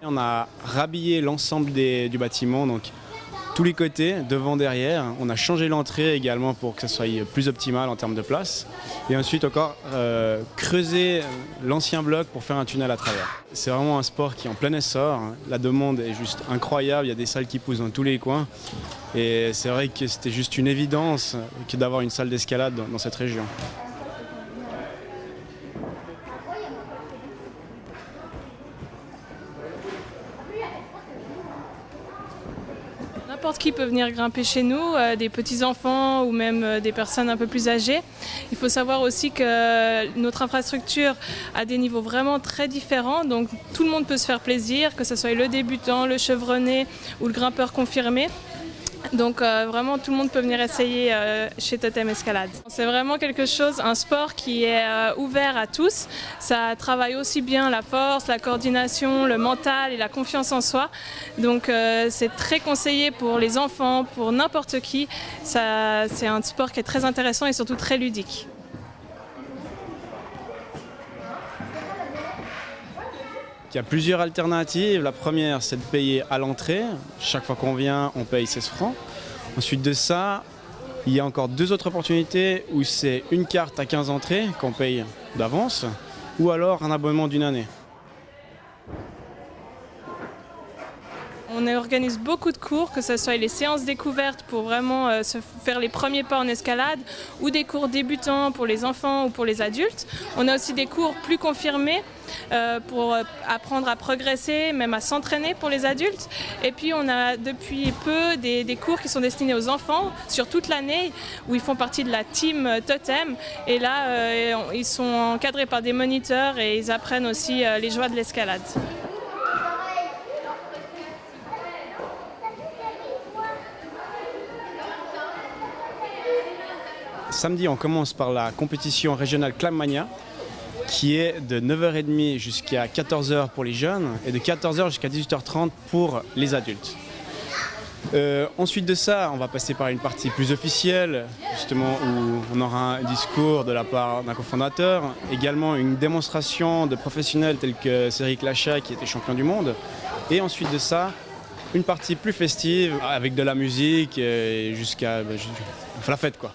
On a rhabillé l'ensemble du bâtiment, donc tous les côtés, devant, derrière. On a changé l'entrée également pour que ça soit plus optimal en termes de place. Et ensuite encore creuser l'ancien bloc pour faire un tunnel à travers. C'est vraiment un sport qui est en plein essor. La demande est juste incroyable. Il y a des salles qui poussent dans tous les coins. Et c'est vrai que c'était juste une évidence que d'avoir une salle d'escalade dans cette région. N'importe qui peut venir grimper chez nous, des petits-enfants ou même des personnes un peu plus âgées. Il faut savoir aussi que notre infrastructure a des niveaux vraiment très différents, donc tout le monde peut se faire plaisir, que ce soit le débutant, le chevronné ou le grimpeur confirmé. Donc vraiment tout le monde peut venir essayer chez Totem Escalade. C'est vraiment quelque chose, un sport qui est ouvert à tous. Ça travaille aussi bien la force, la coordination, le mental et la confiance en soi. Donc c'est très conseillé pour les enfants, pour n'importe qui. C'est un sport qui est très intéressant et surtout très ludique. Il y a plusieurs alternatives. La première, c'est de payer à l'entrée. Chaque fois qu'on vient, on paye 16 francs. Ensuite de ça, il y a encore deux autres opportunités où c'est une carte à 15 entrées qu'on paye d'avance ou alors un abonnement d'une année. On organise beaucoup de cours, que ce soit les séances découvertes pour vraiment se faire les premiers pas en escalade ou des cours débutants pour les enfants ou pour les adultes. On a aussi des cours plus confirmés pour apprendre à progresser, même à s'entraîner pour les adultes. Et puis on a depuis peu des cours qui sont destinés aux enfants sur toute l'année où ils font partie de la team Totem. Et là, ils sont encadrés par des moniteurs et ils apprennent aussi les joies de l'escalade. Samedi, on commence par la compétition régionale Climbmania, qui est de 9h30 jusqu'à 14h pour les jeunes et de 14h jusqu'à 18h30 pour les adultes. Ensuite de ça, on va passer par une partie plus officielle, justement où on aura un discours de la part d'un cofondateur, également une démonstration de professionnels tels que Cédric Lachat qui était champion du monde, et ensuite de ça, une partie plus festive avec de la musique et jusqu'à la fête quoi.